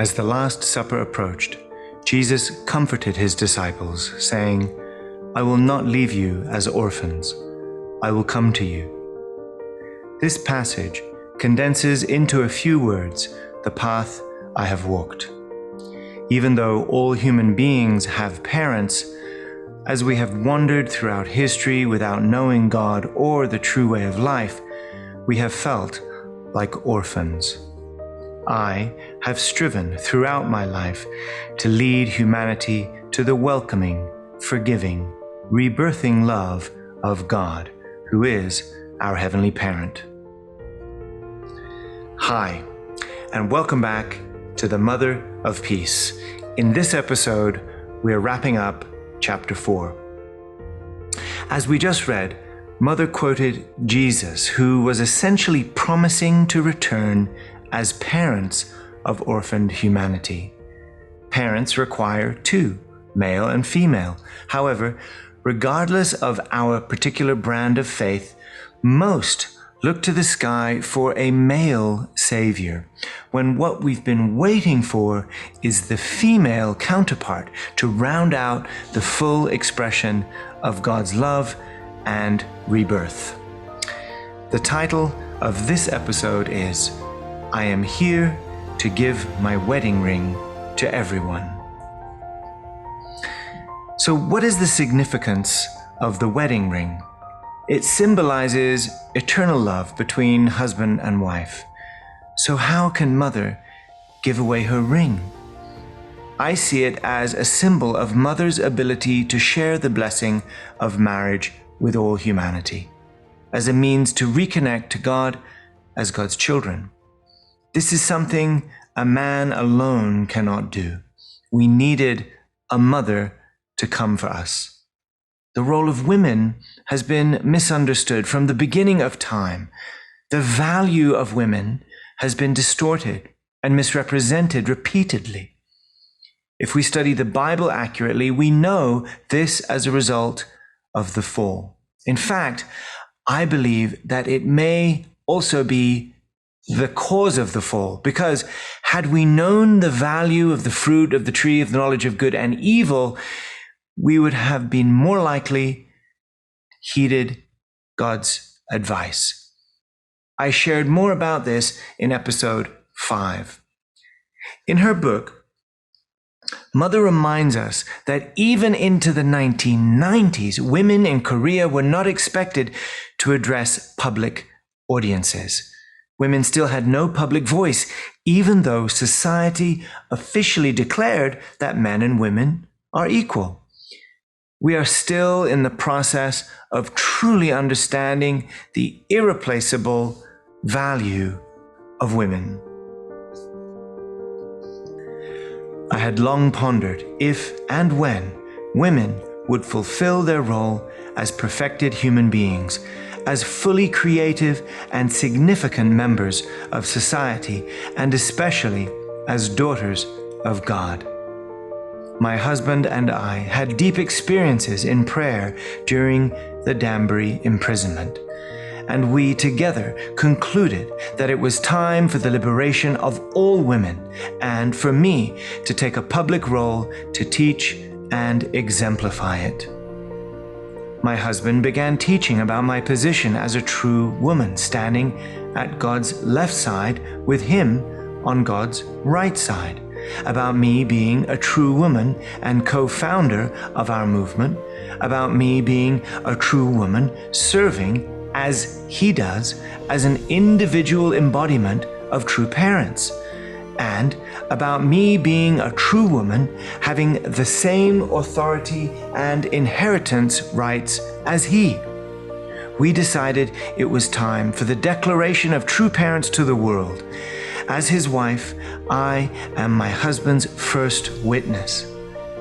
As the Last Supper approached, Jesus comforted his disciples, saying, "I will not leave you as orphans. I will come to you." This passage condenses into a few words the path I have walked. Even though all human beings have parents, as we have wandered throughout history without knowing God or the true way of life, we have felt like orphans. I have striven throughout my life to lead humanity to the welcoming, forgiving, rebirthing love of God, who is our Heavenly Parent. Hi, and welcome back to the Mother of Peace. In this episode, we are wrapping up chapter 4. As we just read, Mother quoted Jesus, who was essentially promising to return as parents of orphaned humanity. Parents require two, male and female. However, regardless of our particular brand of faith, most look to the sky for a male savior, when what we've been waiting for is the female counterpart to round out the full expression of God's love and rebirth. The title of this episode is, "I am here to give my wedding ring to everyone." So what is the significance of the wedding ring? It symbolizes eternal love between husband and wife. So how can Mother give away her ring? I see it as a symbol of Mother's ability to share the blessing of marriage with all humanity, as a means to reconnect to God as God's children. This is something a man alone cannot do. We needed a mother to come for us. The role of women has been misunderstood from the beginning of time. The value of women has been distorted and misrepresented repeatedly. If we study the Bible accurately, we know this as a result of the fall. In fact, I believe that it may also be the cause of the fall, because had we known the value of the fruit of the tree of the knowledge of good and evil, we would have been more likely heeded God's advice. I shared more about this in episode 5. In her book, Mother reminds us that even into the 1990s, women in Korea were not expected to address public audiences. Women still had no public voice, even though society officially declared that men and women are equal. We are still in the process of truly understanding the irreplaceable value of women. I had long pondered if and when women would fulfill their role as perfected human beings, as fully creative and significant members of society, and especially as daughters of God. My husband and I had deep experiences in prayer during the Danbury imprisonment, and we together concluded that it was time for the liberation of all women and for me to take a public role to teach and exemplify it. My husband began teaching about my position as a true woman, standing at God's left side with him on God's right side, about me being a true woman and co-founder of our movement, about me being a true woman serving as he does as an individual embodiment of true parents, and about me being a true woman having the same authority and inheritance rights as he. We decided it was time for the declaration of true parents to the world. As his wife, I am my husband's first witness,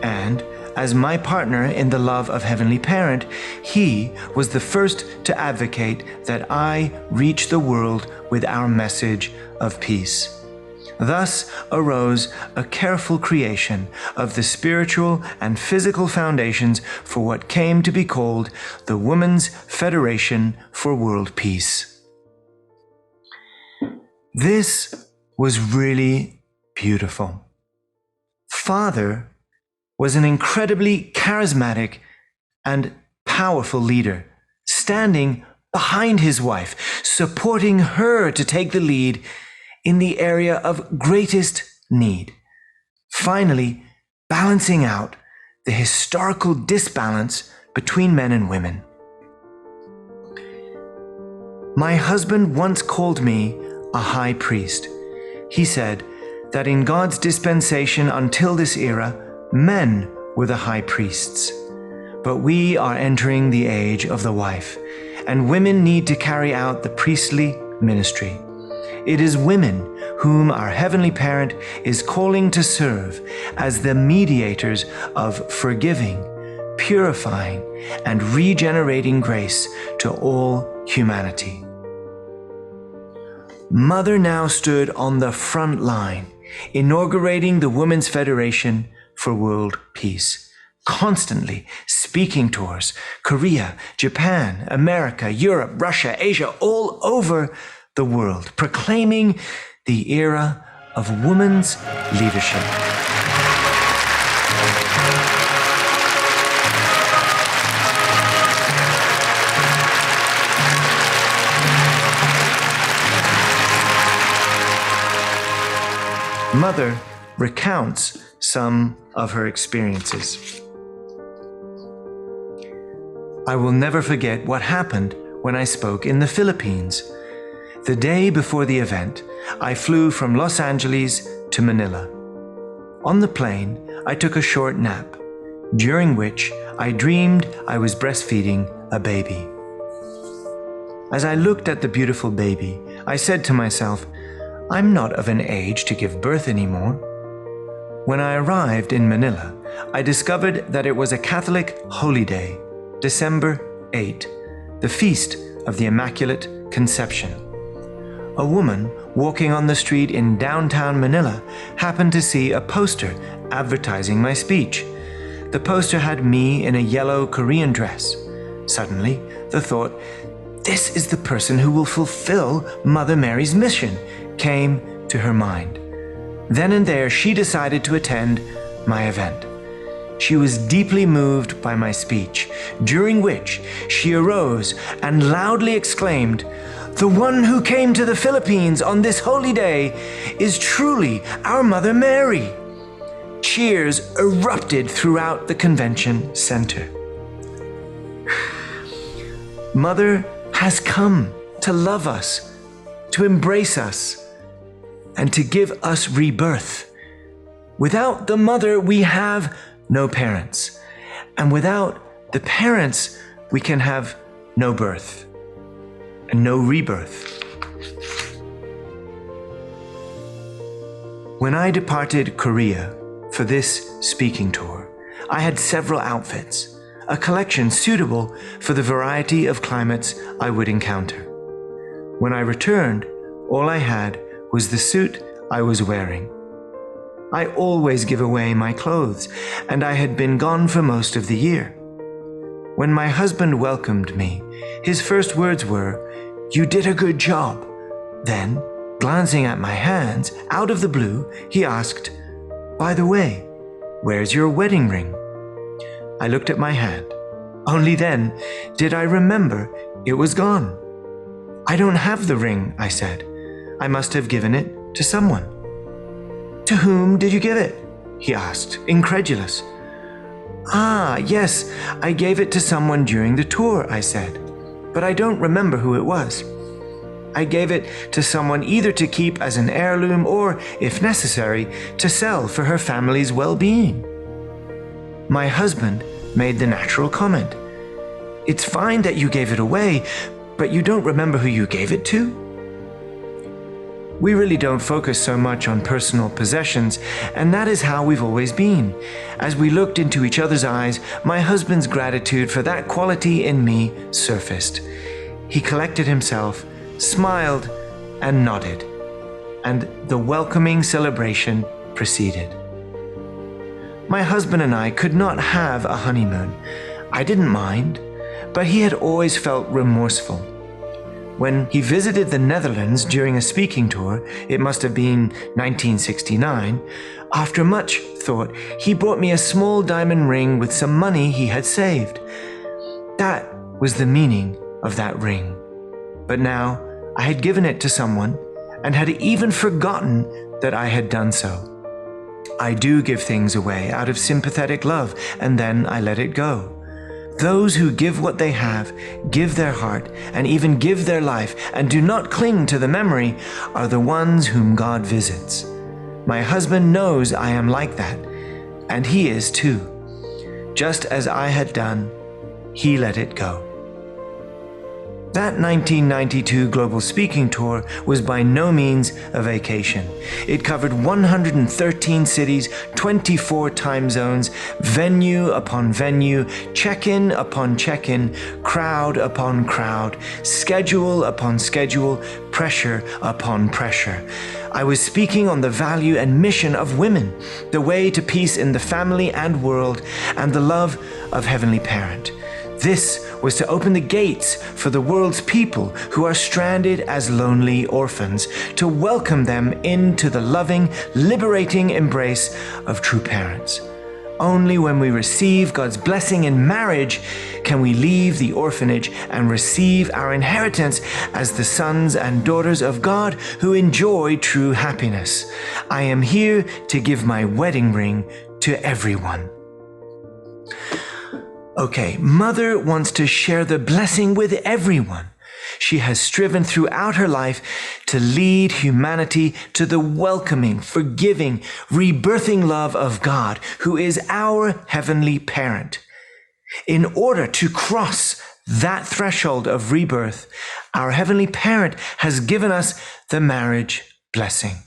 and as my partner in the love of Heavenly Parent, he was the first to advocate that I reach the world with our message of peace. Thus arose a careful creation of the spiritual and physical foundations for what came to be called the Women's Federation for World Peace. This was really beautiful. Father was an incredibly charismatic and powerful leader, standing behind his wife, supporting her to take the lead in the area of greatest need, finally balancing out the historical disbalance between men and women. My husband once called me a high priest. He said that in God's dispensation until this era, men were the high priests. But we are entering the age of the wife, and women need to carry out the priestly ministry. It is women whom our Heavenly Parent is calling to serve as the mediators of forgiving, purifying, and regenerating grace to all humanity. Mother now stood on the front line, inaugurating the Women's Federation for World Peace, constantly speaking tours, Korea, Japan, America, Europe, Russia, Asia, all over the world, proclaiming the era of women's leadership. Mother recounts some of her experiences. I will never forget what happened when I spoke in the Philippines. The day before the event, I flew from Los Angeles to Manila. On the plane, I took a short nap, during which I dreamed I was breastfeeding a baby. As I looked at the beautiful baby, I said to myself, I'm not of an age to give birth anymore. When I arrived in Manila, I discovered that it was a Catholic holy day, December 8, the feast of the Immaculate Conception. A woman walking on the street in downtown Manila happened to see a poster advertising my speech. The poster had me in a yellow Korean dress. Suddenly, the thought, this is the person who will fulfill Mother Mary's mission, came to her mind. Then and there, she decided to attend my event. She was deeply moved by my speech, during which she arose and loudly exclaimed, "The one who came to the Philippines on this holy day is truly our Mother Mary." Cheers erupted throughout the convention center. Mother has come to love us, to embrace us, and to give us rebirth. Without the mother, we have no parents. And without the parents, we can have no birth and no rebirth. When I departed Korea for this speaking tour, I had several outfits, a collection suitable for the variety of climates I would encounter. When I returned, all I had was the suit I was wearing. I always give away my clothes, and I had been gone for most of the year. When my husband welcomed me, his first words were, "You did a good job." Then, glancing at my hands, out of the blue, he asked, "By the way, where's your wedding ring?" I looked at my hand. Only then did I remember it was gone. "I don't have the ring," I said. "I must have given it to someone." "To whom did you give it?" he asked, incredulous. "Ah, yes, I gave it to someone during the tour," I said, "but I don't remember who it was. I gave it to someone either to keep as an heirloom or, if necessary, to sell for her family's well-being." My husband made the natural comment, "It's fine that you gave it away, but you don't remember who you gave it to?" We really don't focus so much on personal possessions, and that is how we've always been. As we looked into each other's eyes, my husband's gratitude for that quality in me surfaced. He collected himself, smiled, and nodded, and the welcoming celebration proceeded. My husband and I could not have a honeymoon. I didn't mind, but he had always felt remorseful. When he visited the Netherlands during a speaking tour, it must have been 1969, after much thought, he brought me a small diamond ring with some money he had saved. That was the meaning of that ring. But now I had given it to someone and had even forgotten that I had done so. I do give things away out of sympathetic love, and then I let it go. Those who give what they have, give their heart, and even give their life, and do not cling to the memory, are the ones whom God visits. My husband knows I am like that, and he is too. Just as I had done, he let it go. That 1992 global speaking tour was by no means a vacation. It covered 113 cities, 24 time zones, venue upon venue, check-in upon check-in, crowd upon crowd, schedule upon schedule, pressure upon pressure. I was speaking on the value and mission of women, the way to peace in the family and world, and the love of Heavenly Parent. This was to open the gates for the world's people who are stranded as lonely orphans, to welcome them into the loving, liberating embrace of true parents. Only when we receive God's blessing in marriage can we leave the orphanage and receive our inheritance as the sons and daughters of God who enjoy true happiness. I am here to give my wedding ring to everyone. Okay, Mother wants to share the blessing with everyone. She has striven throughout her life to lead humanity to the welcoming, forgiving, rebirthing love of God, who is our Heavenly Parent. In order to cross that threshold of rebirth, our Heavenly Parent has given us the marriage blessing.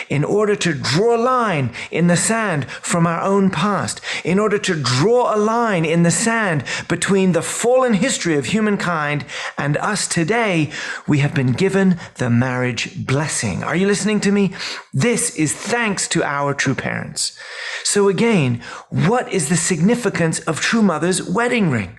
In order to draw a line in the sand from our own past, in order to draw a line in the sand between the fallen history of humankind and us today, we have been given the marriage blessing. Are you listening to me? This is thanks to our true parents. So again, what is the significance of True Mother's wedding ring?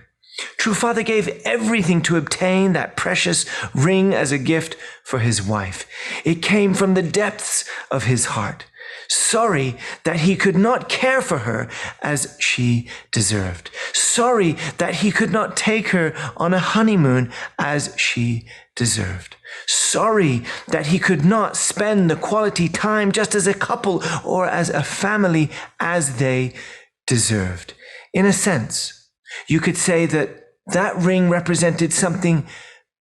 True Father gave everything to obtain that precious ring as a gift for his wife. It came from the depths of his heart, sorry that he could not care for her as she deserved, sorry that he could not take her on a honeymoon as she deserved, sorry that he could not spend the quality time just as a couple or as a family as they deserved. In a sense, you could say that ring represented something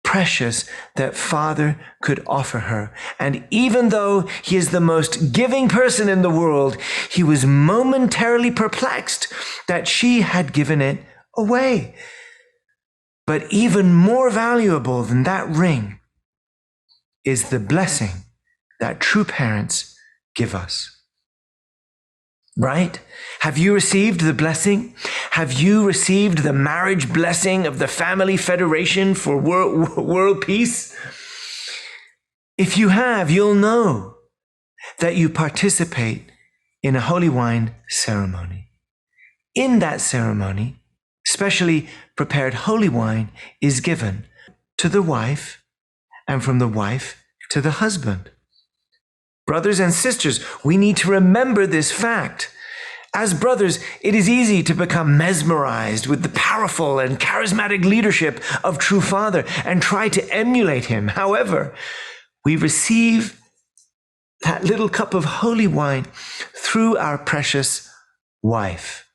precious that Father could offer her. And even though he is the most giving person in the world, he was momentarily perplexed that she had given it away. But even more valuable than that ring is the blessing that true parents give us. Right? Have you received the blessing? Have you received the marriage blessing of the Family Federation for World Peace? If you have, you'll know that you participate in a holy wine ceremony. In that ceremony, specially prepared holy wine is given to the wife and from the wife to the husband. Brothers and sisters, we need to remember this fact. As brothers, it is easy to become mesmerized with the powerful and charismatic leadership of True Father and try to emulate him. However, we receive that little cup of holy wine through our precious wife.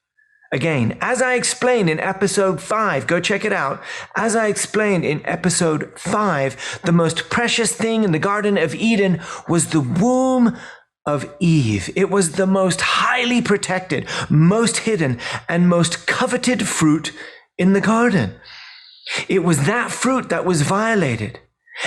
Again, as I explained in episode 5, go check it out. As I explained in episode 5, the most precious thing in the Garden of Eden was the womb of Eve. It was the most highly protected, most hidden, and most coveted fruit in the garden. It was that fruit that was violated.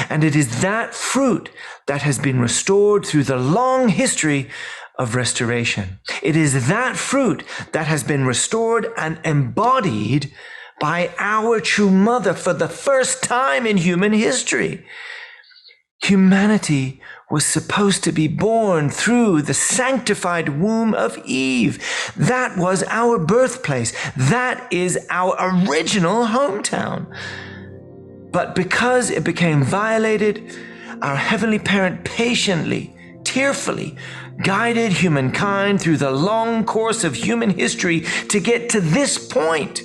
And it is that fruit that has been restored through the long history of restoration. It is that fruit that has been restored and embodied by our true mother for the first time in human history. Humanity was supposed to be born through the sanctified womb of Eve. That was our birthplace. That is our original hometown. But because it became violated, our Heavenly Parent patiently, tearfully guided humankind through the long course of human history to get to this point.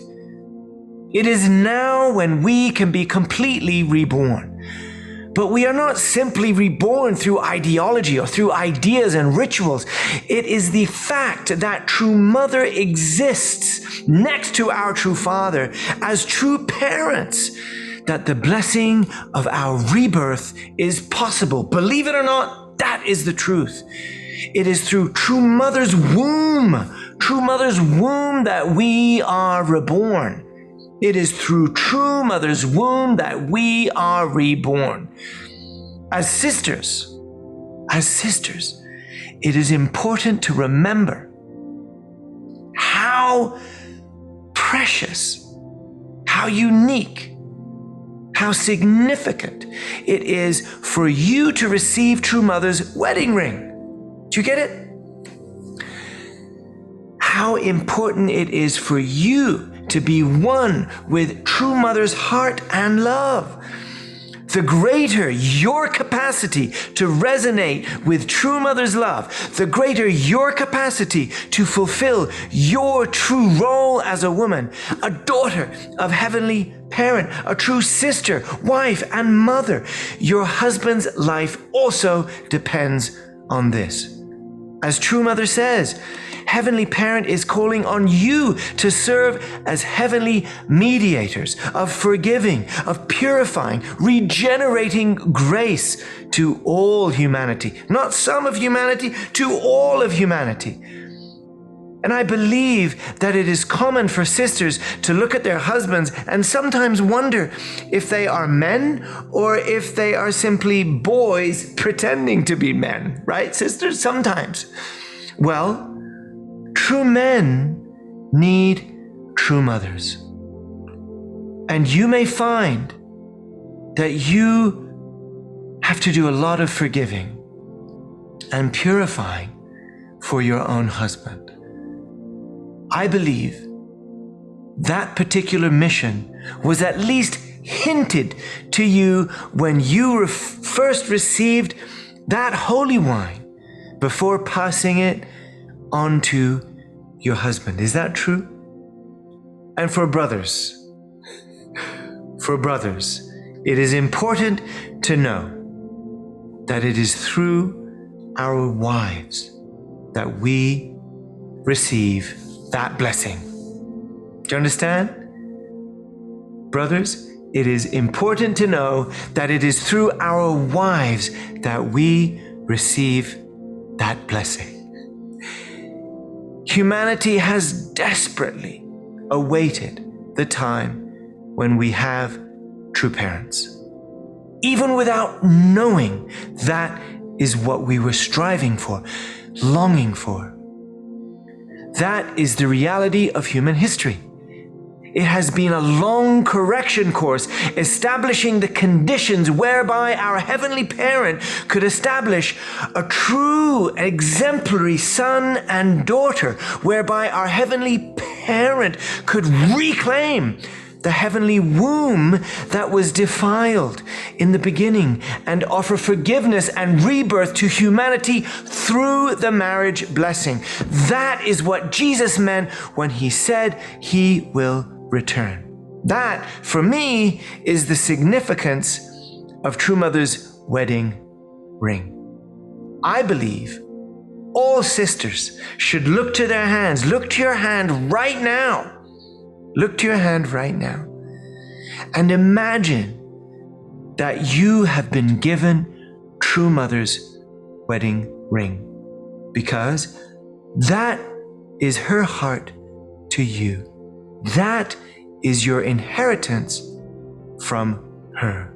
It is now when we can be completely reborn. But we are not simply reborn through ideology or through ideas and rituals. It is the fact that True Mother exists next to our True Father as true parents that the blessing of our rebirth is possible. Believe it or not, that is the truth. It is through True Mother's womb that we are reborn. It is through True Mother's womb that we are reborn. As sisters, it is important to remember how precious, how unique, how significant it is for you to receive True Mother's wedding ring. Do you get it? How important it is for you to be one with True Mother's heart and love. The greater your capacity to resonate with True Mother's love, the greater your capacity to fulfill your true role as a woman, a daughter of Heavenly Parent, a true sister, wife, and mother. Your husband's life also depends on this. As True Mother says, Heavenly Parent is calling on you to serve as heavenly mediators of forgiving, of purifying, regenerating grace to all humanity. Not some of humanity, to all of humanity. And I believe that it is common for sisters to look at their husbands and sometimes wonder if they are men or if they are simply boys pretending to be men. Right, sisters? Sometimes. Well, true men need true mothers. And you may find that you have to do a lot of forgiving and purifying for your own husband. I believe that particular mission was at least hinted to you when you first received that holy wine before passing it on to your husband. Is that true? And for brothers, it is important to know that it is through our wives that we receive that blessing. Do you understand? Brothers, it is important to know that it is through our wives that we receive that blessing. Humanity has desperately awaited the time when we have true parents. Even without knowing that is what we were striving for, longing for. That is the reality of human history. It has been a long correction course establishing the conditions whereby our Heavenly Parent could establish a true, exemplary son and daughter, whereby our Heavenly Parent could reclaim the heavenly womb that was defiled in the beginning and offer forgiveness and rebirth to humanity through the marriage blessing. That is what Jesus meant when he said he will return. That, for me, is the significance of True Mother's wedding ring. I believe all sisters should look to their hands. Look to your hand right now. Look to your hand right now and imagine that you have been given True Mother's wedding ring, because that is her heart to you. That is your inheritance from her.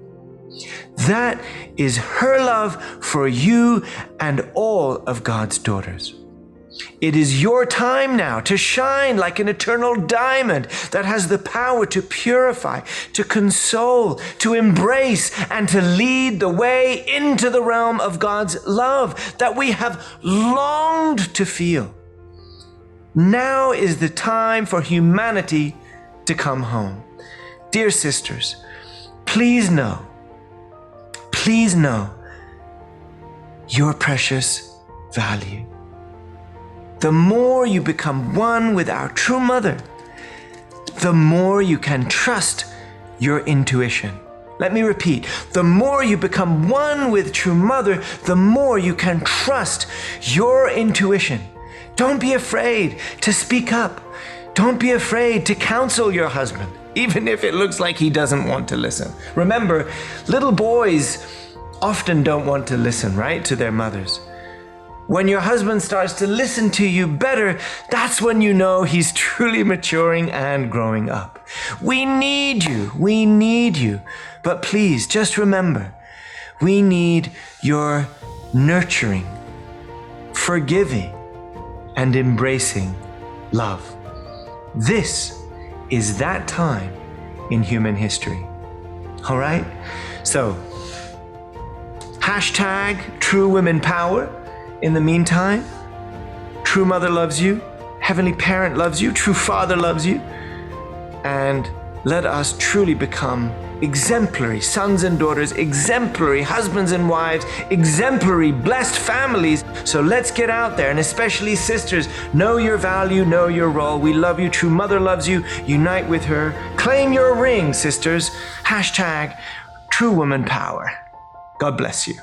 That is her love for you and all of God's daughters. It is your time now to shine like an eternal diamond that has the power to purify, to console, to embrace, and to lead the way into the realm of God's love that we have longed to feel. Now is the time for humanity to come home. Dear sisters, please know your precious value. The more you become one with our true mother, the more you can trust your intuition. Let me repeat, the more you become one with true mother, the more you can trust your intuition. Don't be afraid to speak up. Don't be afraid to counsel your husband, even if it looks like he doesn't want to listen. Remember, little boys often don't want to listen, right, to their mothers. When your husband starts to listen to you better, that's when you know he's truly maturing and growing up. We need you. But please, just remember, we need your nurturing, forgiving, and embracing love. This is that time in human history. All right? So, hashtag True Women Power. In the meantime, True Mother loves you, Heavenly Parent loves you, True Father loves you, and let us truly become exemplary sons and daughters, exemplary husbands and wives, exemplary blessed families. So let's get out there, and especially sisters, know your value, know your role. We love you. True Mother loves you. Unite with her. Claim your ring, sisters. Hashtag True Woman Power. God bless you.